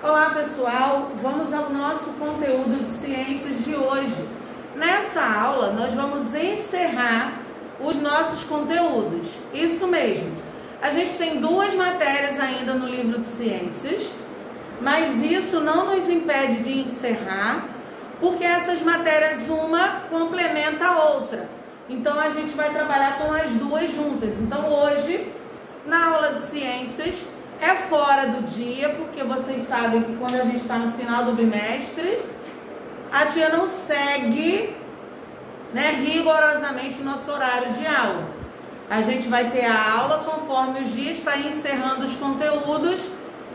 Olá pessoal, vamos ao nosso conteúdo de ciências de hoje. Nessa aula nós vamos encerrar os nossos conteúdos, isso mesmo. A gente tem duas matérias ainda no livro de ciências, mas isso não nos impede de encerrar, porque essas matérias uma complementa a outra. Então a gente vai trabalhar com as duas juntas. Então hoje, na aula de ciências, é fora do dia, porque vocês sabem que quando a gente está no final do bimestre, a tia não segue, rigorosamente o nosso horário de aula. A gente vai ter a aula conforme os dias para ir encerrando os conteúdos,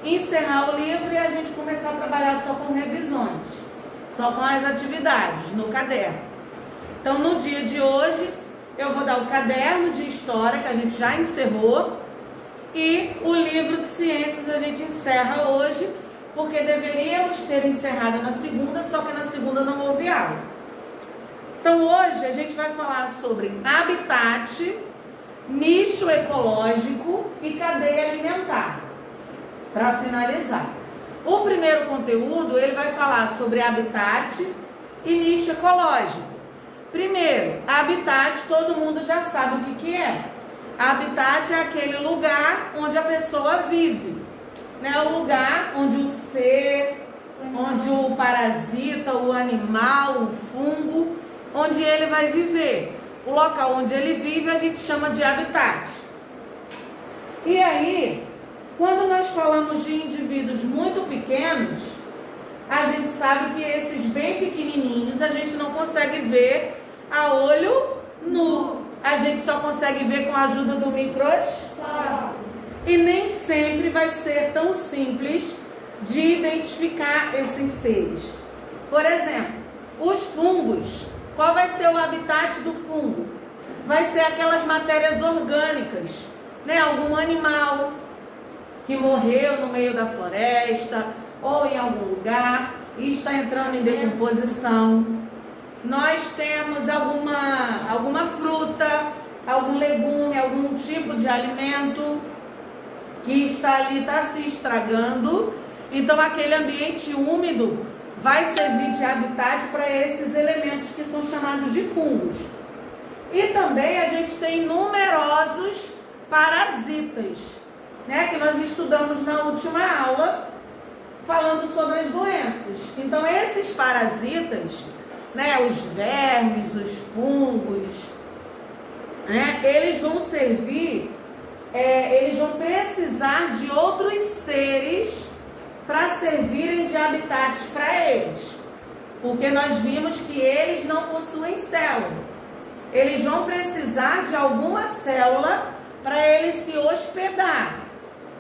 encerrar o livro e a gente começar a trabalhar só com revisões, só com as atividades no caderno. Então, no dia de hoje, eu vou dar o caderno de história, que a gente já encerrou, e o livro de ciências a gente encerra hoje, porque deveríamos ter encerrado na segunda, só que na segunda não houve aula. Então hoje a gente vai falar sobre habitat, nicho ecológico e cadeia alimentar, para finalizar. O primeiro conteúdo ele vai falar sobre habitat e nicho ecológico. Primeiro, habitat todo mundo já sabe o que é. Habitat é aquele lugar onde a pessoa vive, o lugar onde o ser, onde o parasita, o animal, o fungo, onde ele vai viver. O local onde ele vive a gente chama de habitat. E aí, quando nós falamos de indivíduos muito pequenos, a gente sabe que esses bem pequenininhos a gente não consegue ver a olho nu. A gente só consegue ver com a ajuda do microscópio. E nem sempre vai ser tão simples de identificar esses seres. Por exemplo, os fungos. Qual vai ser o habitat do fungo? Vai ser aquelas matérias orgânicas, algum animal que morreu no meio da floresta ou em algum lugar e está entrando em decomposição. Nós temos alguma fruta, algum legume, algum tipo de alimento que está ali, está se estragando. Então aquele ambiente úmido vai servir de habitat para esses elementos que são chamados de fungos. E também a gente tem numerosos parasitas, que nós estudamos na última aula, falando sobre as doenças. Então esses parasitas, os vermes, os fungos, eles vão servir, eles vão precisar de outros seres para servirem de habitats para eles, porque nós vimos que eles não possuem célula. Eles vão precisar de alguma célula para eles se hospedar,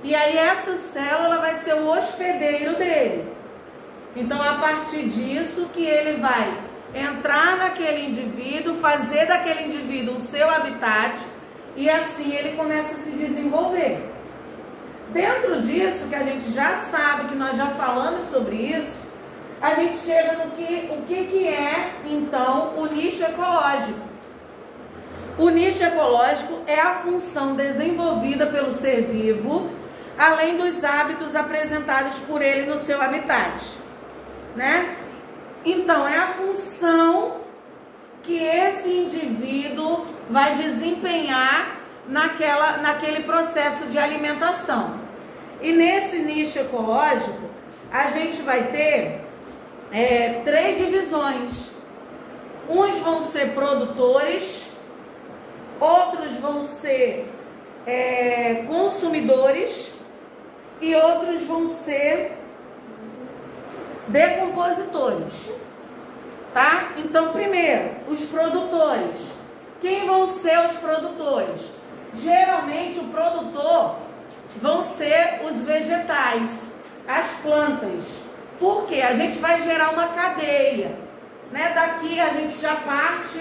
e aí essa célula vai ser o hospedeiro dele. Então a partir disso que ele vai entrar naquele indivíduo, fazer daquele indivíduo o seu habitat, e assim ele começa a se desenvolver. Dentro disso, que a gente já sabe, que nós já falamos sobre isso, a gente chega no que é, então, o nicho ecológico. O nicho ecológico é a função desenvolvida pelo ser vivo, além dos hábitos apresentados por ele no seu habitat, Então, é a função que esse indivíduo vai desempenhar naquele processo de alimentação. E nesse nicho ecológico, a gente vai ter três divisões. Uns vão ser produtores, outros vão ser consumidores e outros vão ser decompositores, tá? Então, primeiro, os produtores. Quem vão ser os produtores? Geralmente, o produtor vão ser os vegetais, as plantas. Por quê? A gente vai gerar uma cadeia, Daqui a gente já parte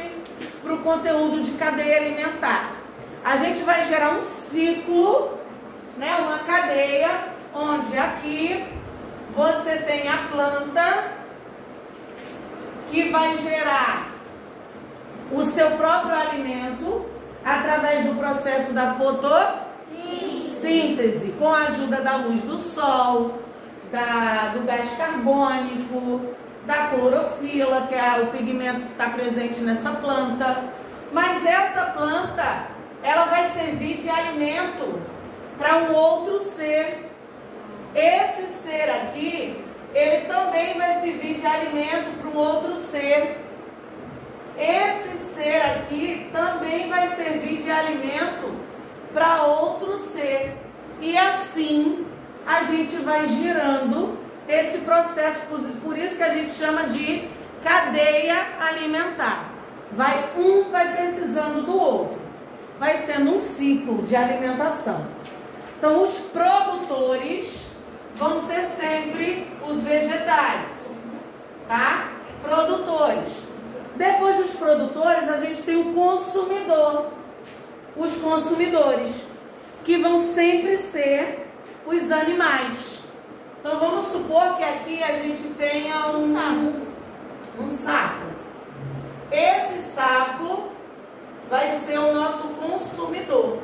para o conteúdo de cadeia alimentar. A gente vai gerar um ciclo, uma cadeia, onde aqui você tem a planta que vai gerar o seu próprio alimento através do processo da fotossíntese, com a ajuda da luz do sol, do gás carbônico, da clorofila, que é o pigmento que está presente nessa planta. Mas essa planta, ela vai servir de alimento para um outro ser. Esse ser aqui, ele também vai servir de alimento para um outro ser. Esse ser aqui também vai servir de alimento para outro ser. E assim a gente vai girando esse processo, por isso que a gente chama de cadeia alimentar. Um vai precisando do outro, vai sendo um ciclo de alimentação. Então os produtores vão ser sempre os vegetais, tá? Produtores. Depois dos produtores, a gente tem o consumidor. Os consumidores, que vão sempre ser os animais. Então vamos supor que aqui a gente tenha um sapo. Esse sapo vai ser o nosso consumidor.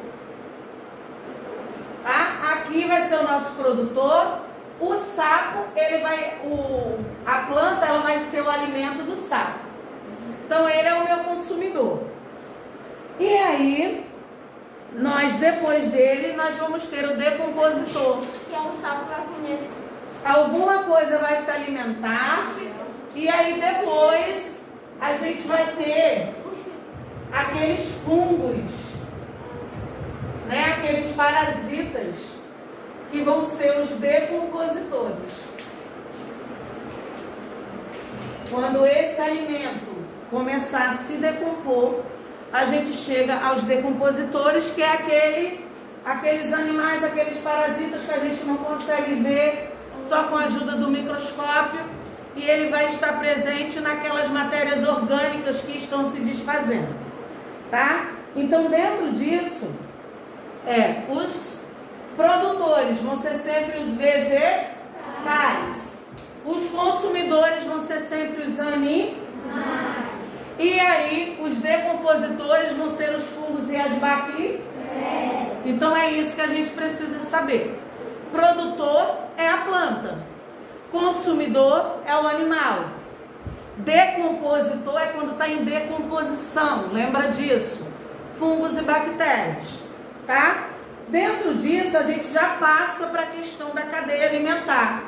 Tá? Aqui vai ser o nosso produtor. O sapo, a planta, ela vai ser o alimento do sapo. Então ele é o meu consumidor. E aí, depois dele, nós vamos ter o decompositor. Que é o sapo que vai comer. Alguma coisa vai se alimentar. E aí depois a gente vai ter aqueles fungos, né? Aqueles parasitas, que vão ser os decompositores. Quando esse alimento começar a se decompor, a gente chega aos decompositores, que é aqueles animais, aqueles parasitas que a gente não consegue ver só com a ajuda do microscópio, e ele vai estar presente naquelas matérias orgânicas que estão se desfazendo, tá? Então, dentro disso, os produtores vão ser sempre os vegetais, os consumidores vão ser sempre os animais, e aí os decompositores vão ser os fungos e as bactérias. Então é isso que a gente precisa saber. Produtor é a planta, consumidor é o animal, decompositor é quando está em decomposição, lembra disso? Fungos e bactérias, tá? Dentro disso a gente já passa para a questão da cadeia alimentar.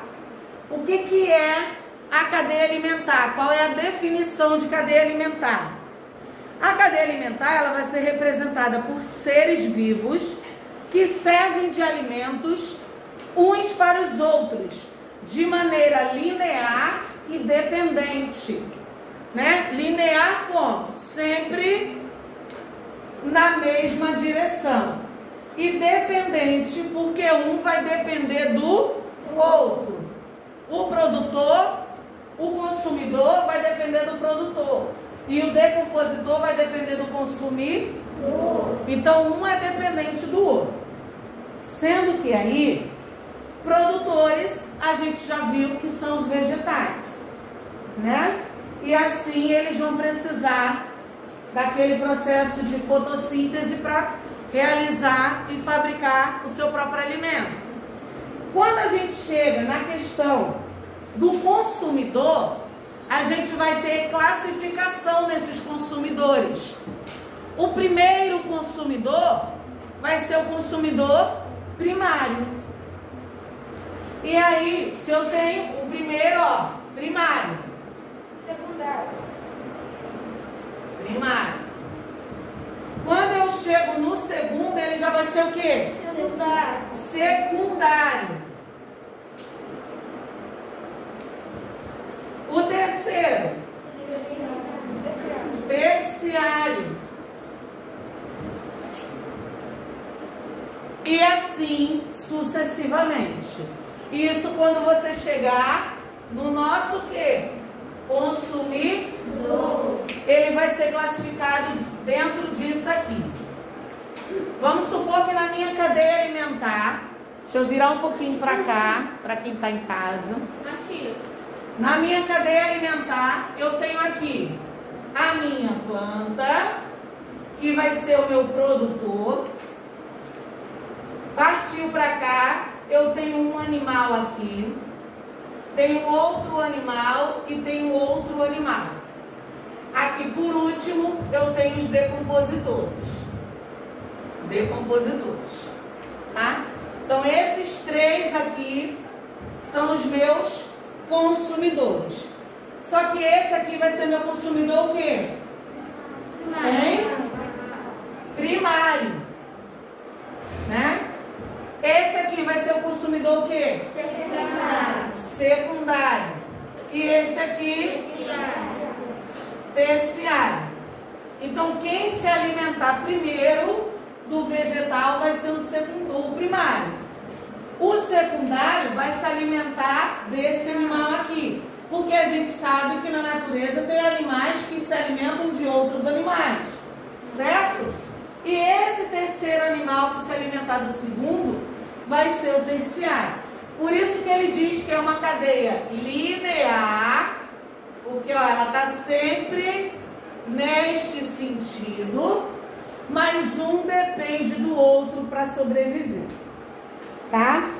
O que é a cadeia alimentar? Qual é a definição de cadeia alimentar? A cadeia alimentar, ela vai ser representada por seres vivos que servem de alimentos uns para os outros, de maneira linear e dependente, né? Linear como? Sempre na mesma direção. E dependente, porque um vai depender do outro. O produtor, o consumidor vai depender do produtor. E o decompositor vai depender do consumidor. Então, um é dependente do outro. Sendo que aí, produtores, a gente já viu que são os vegetais, né? E assim eles vão precisar daquele processo de fotossíntese para realizar e fabricar o seu próprio alimento. Quando a gente chega na questão do consumidor, a gente vai ter classificação nesses consumidores. O primeiro consumidor vai ser o consumidor primário. E aí, se eu tenho o primeiro, primário. Secundário. Primário. Quando eu chego no segundo, ele já vai ser o quê? Secundário. Secundário. O terceiro? Terciário. E assim sucessivamente. Isso quando você chegar no nosso quê? Consumidor. Ele vai ser classificado dentro disso aqui. Vamos supor que na minha cadeia alimentar, deixa eu virar um pouquinho para cá, para quem está em casa. Na minha cadeia alimentar, eu tenho aqui a minha planta, que vai ser o meu produtor. Partiu para cá, eu tenho um animal aqui, tem um outro animal e tem um outro animal. Aqui, por último, eu tenho os decompositores. Tá? Então, esses três aqui são os meus consumidores. Só que esse aqui vai ser meu consumidor o quê? Primário. Né? Esse aqui vai ser o consumidor o quê? Secundário. E esse aqui? Terciário. Então, quem se alimentar primeiro do vegetal vai ser o primário. O secundário vai se alimentar desse animal aqui. Porque a gente sabe que na natureza tem animais que se alimentam de outros animais. Certo? E esse terceiro animal que se alimentar do segundo vai ser o terciário. Por isso que ele diz que é uma cadeia linear, porque ó, ela está sempre neste sentido, mas um depende do outro para sobreviver. Tá?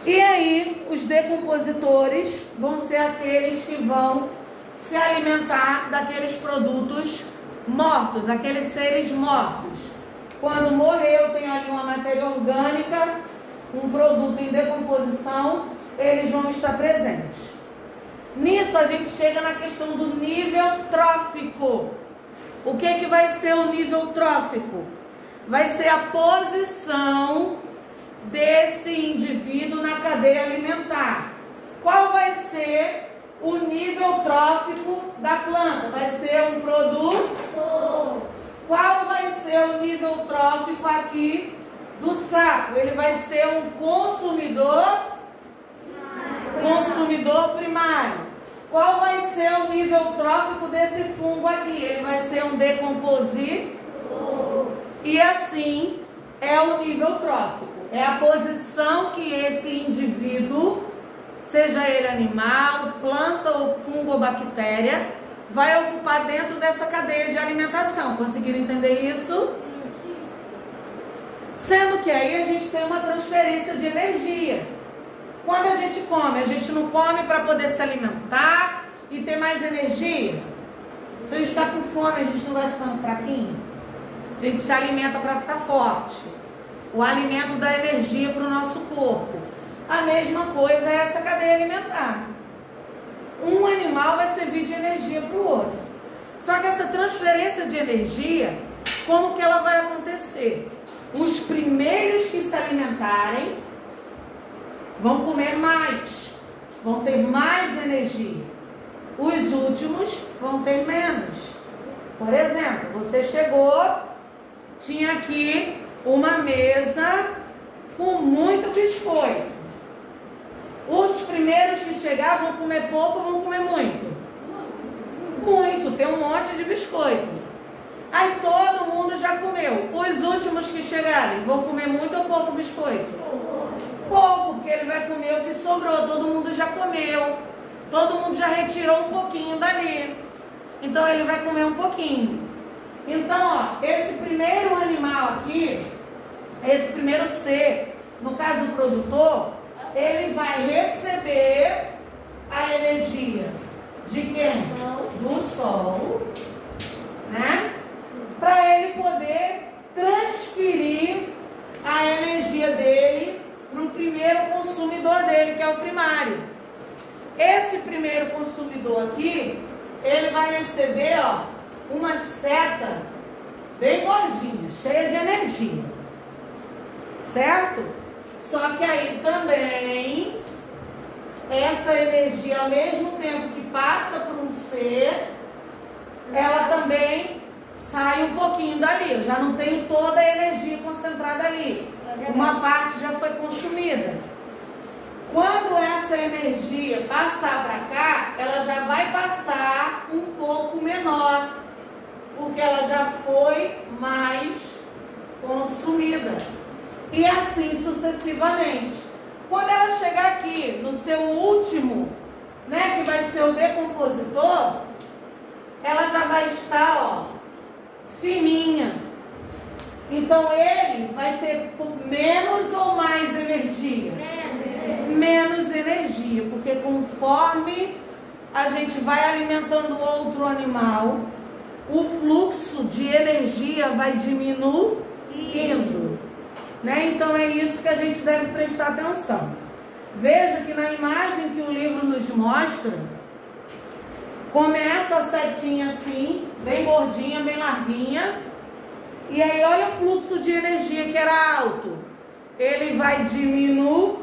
E aí, os decompositores vão ser aqueles que vão se alimentar daqueles produtos mortos, aqueles seres mortos. Quando morreu, tem ali uma matéria orgânica, um produto em decomposição, eles vão estar presentes. Nisso, a gente chega na questão do nível trófico. O que vai ser o nível trófico? Vai ser a posição desse indivíduo na cadeia alimentar. Qual vai ser o nível trófico da planta? Vai ser um produto? Qual vai ser o nível trófico aqui do sapo? Ele vai ser um consumidor primário. Qual vai ser o nível trófico desse fungo aqui? Ele vai ser um decompositor. E assim é o nível trófico. É a posição que esse indivíduo, seja ele animal, planta ou fungo ou bactéria, vai ocupar dentro dessa cadeia de alimentação. Conseguiram entender isso? Sendo que aí a gente tem uma transferência de energia. Quando a gente não come para poder se alimentar e ter mais energia. Se a gente está com fome, a gente não vai ficando fraquinho. A gente se alimenta para ficar forte. O alimento dá energia para o nosso corpo. A mesma coisa é essa cadeia alimentar. Um animal vai servir de energia para o outro. Só que essa transferência de energia, como que ela vai acontecer? Os primeiros que se alimentarem vão comer mais, vão ter mais energia. Os últimos vão ter menos. Por exemplo, você chegou, tinha aqui uma mesa com muito biscoito. Os primeiros que chegar vão comer pouco ou vão comer muito? Muito, tem um monte de biscoito. Aí todo mundo já comeu. Os últimos que chegarem vão comer muito ou pouco biscoito? Pouco, porque ele vai comer o que sobrou. Todo mundo já comeu. Todo mundo já retirou um pouquinho dali. Então ele vai comer um pouquinho. Então, ó, esse primeiro animal aqui, esse primeiro ser, no caso o produtor, ele vai receber a energia de quem? Do sol, né? Para ele poder transferir a energia dele para o primeiro consumidor dele, que é o primário. Esse primeiro consumidor aqui, ele vai receber, ó, uma seta bem gordinha, cheia de energia, certo? Só que aí também, essa energia, ao mesmo tempo que passa por um ser, ela também sai um pouquinho dali. Eu já não tenho toda a energia concentrada ali. Uma parte já foi consumida. Quando essa energia passar para cá, ela já vai passar um pouco menor, porque ela já foi mais consumida. E assim sucessivamente. Quando ela chegar aqui no seu último, né, que vai ser o decompositor, ela já vai estar, ó, fininha. Então ele vai ter menos ou mais energia? Menos energia. Porque conforme a gente vai alimentando outro animal, o fluxo de energia vai diminuindo, né? Então é isso que a gente deve prestar atenção. Veja que na imagem que o livro nos mostra, começa a setinha assim, bem gordinha, bem larguinha, e aí olha o fluxo de energia que era alto, ele vai diminuindo.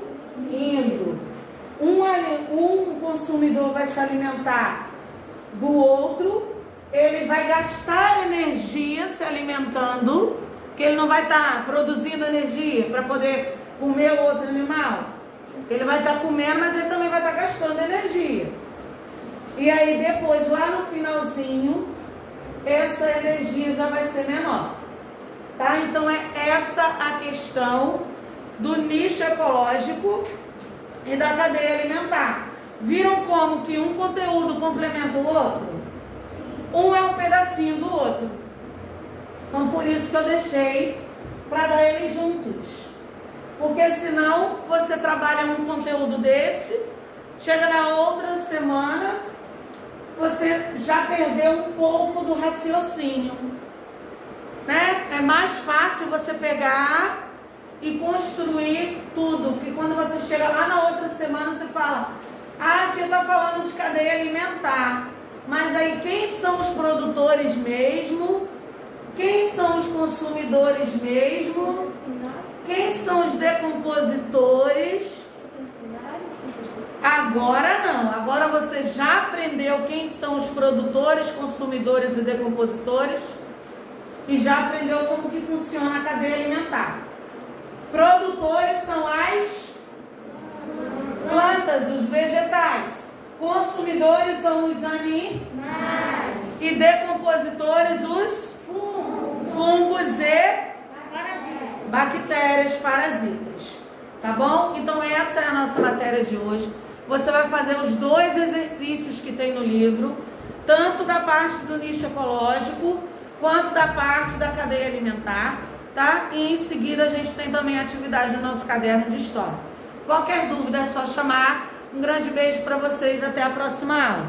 Um consumidor vai se alimentar do outro, ele vai gastar energia se alimentando, porque ele não vai estar produzindo energia para poder comer o outro animal. Ele vai estar comendo, mas ele também vai estar gastando energia. E aí depois, lá no finalzinho, essa energia já vai ser menor. Tá? Então é essa a questão do nicho ecológico e da cadeia alimentar. Viram como que um conteúdo complementa o outro? Um é um pedacinho do outro. Então por isso que eu deixei para dar eles juntos. Porque senão você trabalha um conteúdo desse, chega na outra semana, você já perdeu um pouco do raciocínio, né? É mais fácil você pegar e construir tudo, porque quando você chega lá na outra semana, você fala: ah, a tia está falando de cadeia alimentar, mas aí quem são os produtores mesmo? Quem são os consumidores mesmo? Quem são os decompositores? Agora não, agora você já aprendeu quem são os produtores, consumidores e decompositores e já aprendeu como que funciona a cadeia alimentar. Produtores são as plantas, os vegetais. Consumidores são os animais. E decompositores os fungos e bactérias parasitas. Tá bom? Então essa é a nossa matéria de hoje. Você vai fazer os dois exercícios que tem no livro, tanto da parte do nicho ecológico, quanto da parte da cadeia alimentar, tá? E em seguida a gente tem também a atividade do nosso caderno de história. Qualquer dúvida é só chamar. Um grande beijo para vocês, até a próxima aula.